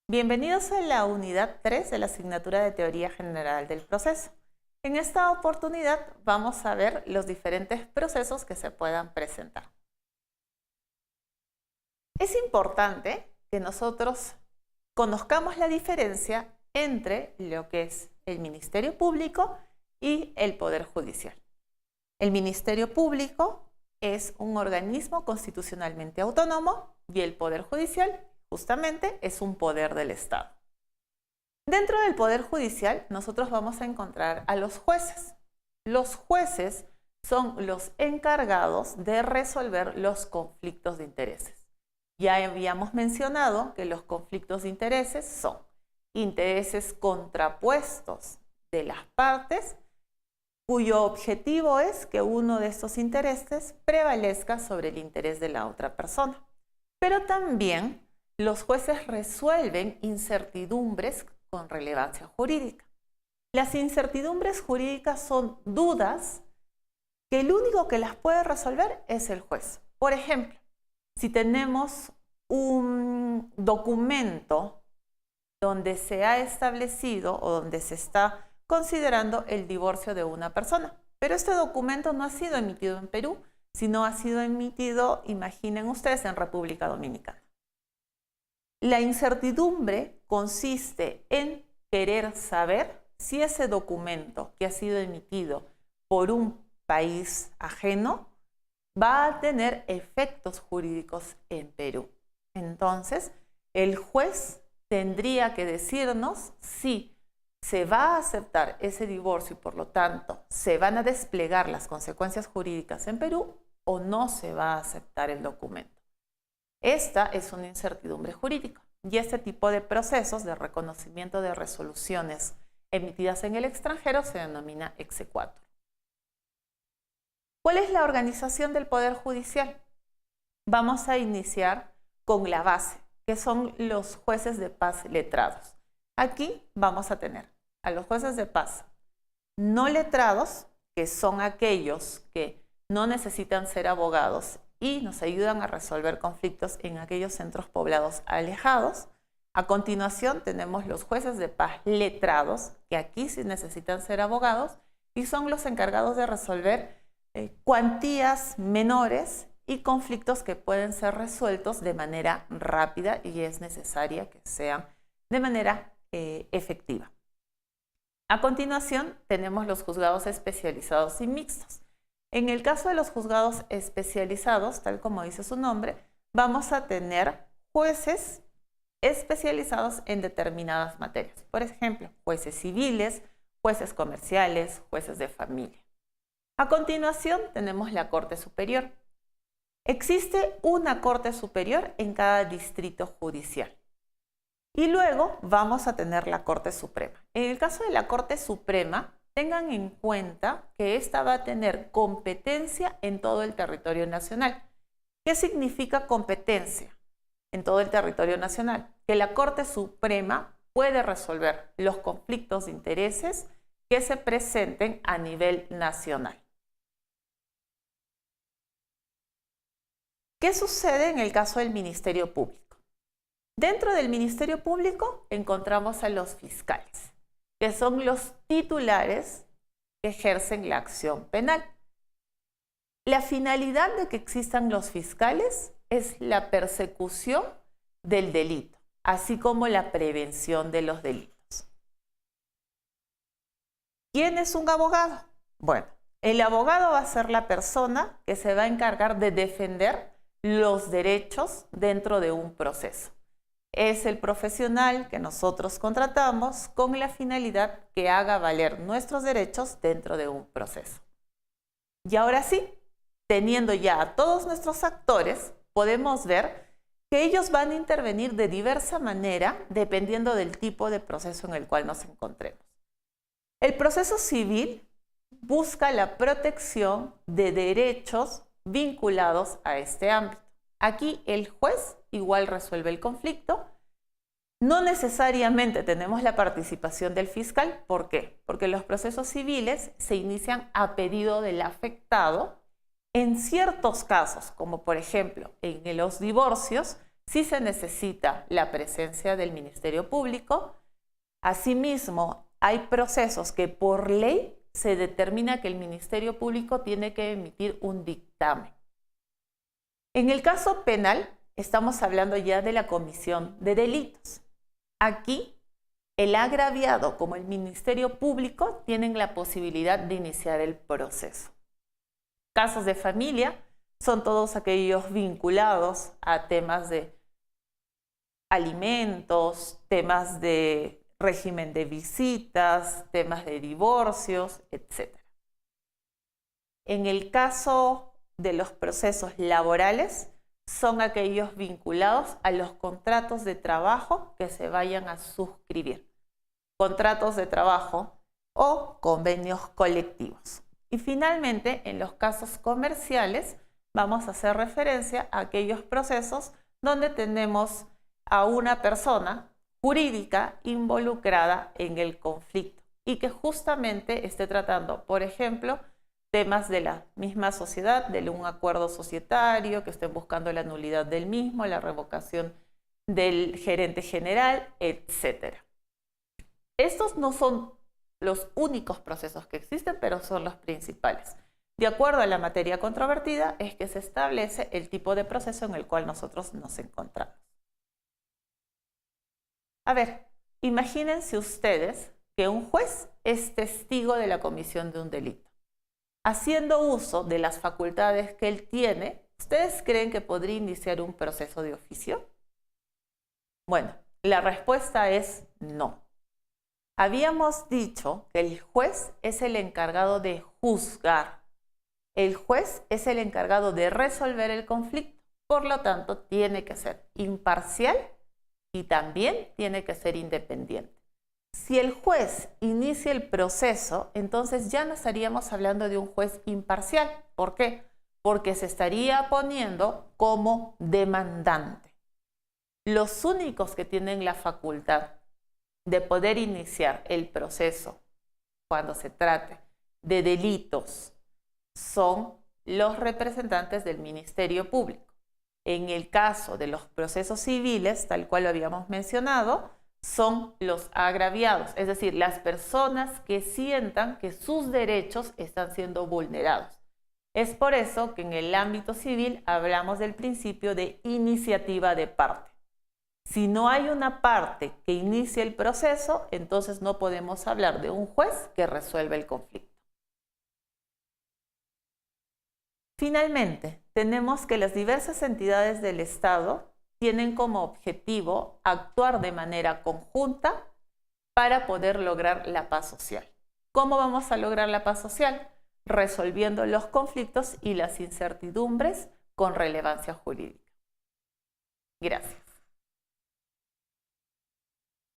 Bienvenidos a la unidad 3 de la asignatura de Teoría General del Proceso. En esta oportunidad vamos a ver los diferentes procesos que se puedan presentar. Es importante que nosotros conozcamos la diferencia entre lo que es el Ministerio Público y el Poder Judicial. El Ministerio Público es un organismo constitucionalmente autónomo y el Poder Judicial justamente es un poder del Estado. Dentro del Poder Judicial nosotros vamos a encontrar a los jueces. Los jueces son los encargados de resolver los conflictos de intereses. Ya habíamos mencionado que los conflictos de intereses son intereses contrapuestos de las partes, cuyo objetivo es que uno de estos intereses prevalezca sobre el interés de la otra persona. Pero también los jueces resuelven incertidumbres con relevancia jurídica. Las incertidumbres jurídicas son dudas que el único que las puede resolver es el juez. Por ejemplo, si tenemos un documento donde se ha establecido o donde se está considerando el divorcio de una persona, pero este documento no ha sido emitido en Perú, sino ha sido emitido, imaginen ustedes, en República Dominicana. La incertidumbre consiste en querer saber si ese documento que ha sido emitido por un país ajeno va a tener efectos jurídicos en Perú. Entonces, el juez tendría que decirnos si se va a aceptar ese divorcio y por lo tanto se van a desplegar las consecuencias jurídicas en Perú o no se va a aceptar el documento. Esta es una incertidumbre jurídica y este tipo de procesos de reconocimiento de resoluciones emitidas en el extranjero se denomina exequatur. ¿Cuál es la organización del Poder Judicial? Vamos a iniciar con la base, que son los jueces de paz letrados. Aquí vamos a tener a los jueces de paz no letrados, que son aquellos que no necesitan ser abogados y nos ayudan a resolver conflictos en aquellos centros poblados alejados. A continuación tenemos los jueces de paz letrados, que aquí sí necesitan ser abogados y son los encargados de resolver cuantías menores y conflictos que pueden ser resueltos de manera rápida y es necesaria que sean de manera efectiva. A continuación tenemos los juzgados especializados y mixtos. En el caso de los juzgados especializados, tal como dice su nombre, vamos a tener jueces especializados en determinadas materias. Por ejemplo, jueces civiles, jueces comerciales, jueces de familia. A continuación tenemos la Corte Superior. Existe una Corte Superior en cada distrito judicial. Y luego vamos a tener la Corte Suprema. En el caso de la Corte Suprema, tengan en cuenta que esta va a tener competencia en todo el territorio nacional. ¿Qué significa competencia en todo el territorio nacional? Que la Corte Suprema puede resolver los conflictos de intereses que se presenten a nivel nacional. ¿Qué sucede en el caso del Ministerio Público? Dentro del Ministerio Público encontramos a los fiscales, que son los titulares que ejercen la acción penal. La finalidad de que existan los fiscales es la persecución del delito, así como la prevención de los delitos. ¿Quién es un abogado? Bueno, el abogado va a ser la persona que se va a encargar de defender los derechos dentro de un proceso. Es el profesional que nosotros contratamos con la finalidad que haga valer nuestros derechos dentro de un proceso. Y ahora sí, teniendo ya a todos nuestros actores, podemos ver que ellos van a intervenir de diversa manera dependiendo del tipo de proceso en el cual nos encontremos. El proceso civil busca la protección de derechos vinculados a este ámbito. Aquí el juez igual resuelve el conflicto. No necesariamente tenemos la participación del fiscal. ¿Por qué? Porque los procesos civiles se inician a pedido del afectado. En ciertos casos, como por ejemplo en los divorcios, sí se necesita la presencia del Ministerio Público. Asimismo, hay procesos que por ley se determina que el Ministerio Público tiene que emitir un dictamen. En el caso penal, estamos hablando ya de la comisión de delitos. Aquí, el agraviado como el Ministerio Público tienen la posibilidad de iniciar el proceso. Casos de familia son todos aquellos vinculados a temas de alimentos, temas de régimen de visitas, temas de divorcios, etc. En el caso de los procesos laborales, son aquellos vinculados a los contratos de trabajo que se vayan a suscribir. Contratos de trabajo o convenios colectivos. Y finalmente, en los casos comerciales, vamos a hacer referencia a aquellos procesos donde tenemos a una persona jurídica involucrada en el conflicto y que justamente esté tratando, por ejemplo, temas de la misma sociedad, de un acuerdo societario, que estén buscando la nulidad del mismo, la revocación del gerente general, etc. Estos no son los únicos procesos que existen, pero son los principales. De acuerdo a la materia controvertida, es que se establece el tipo de proceso en el cual nosotros nos encontramos. A ver, imagínense ustedes que un juez es testigo de la comisión de un delito. Haciendo uso de las facultades que él tiene, ¿ustedes creen que podría iniciar un proceso de oficio? Bueno, la respuesta es no. Habíamos dicho que el juez es el encargado de juzgar. El juez es el encargado de resolver el conflicto. Por lo tanto, tiene que ser imparcial y también tiene que ser independiente. Si el juez inicia el proceso, entonces ya no estaríamos hablando de un juez imparcial. ¿Por qué? Porque se estaría poniendo como demandante. Los únicos que tienen la facultad de poder iniciar el proceso cuando se trate de delitos son los representantes del Ministerio Público. En el caso de los procesos civiles, tal cual lo habíamos mencionado, son los agraviados, es decir, las personas que sientan que sus derechos están siendo vulnerados. Es por eso que en el ámbito civil hablamos del principio de iniciativa de parte. Si no hay una parte que inicie el proceso, entonces no podemos hablar de un juez que resuelve el conflicto. Finalmente, tenemos que las diversas entidades del Estado tienen como objetivo actuar de manera conjunta para poder lograr la paz social. ¿Cómo vamos a lograr la paz social? Resolviendo los conflictos y las incertidumbres con relevancia jurídica. Gracias.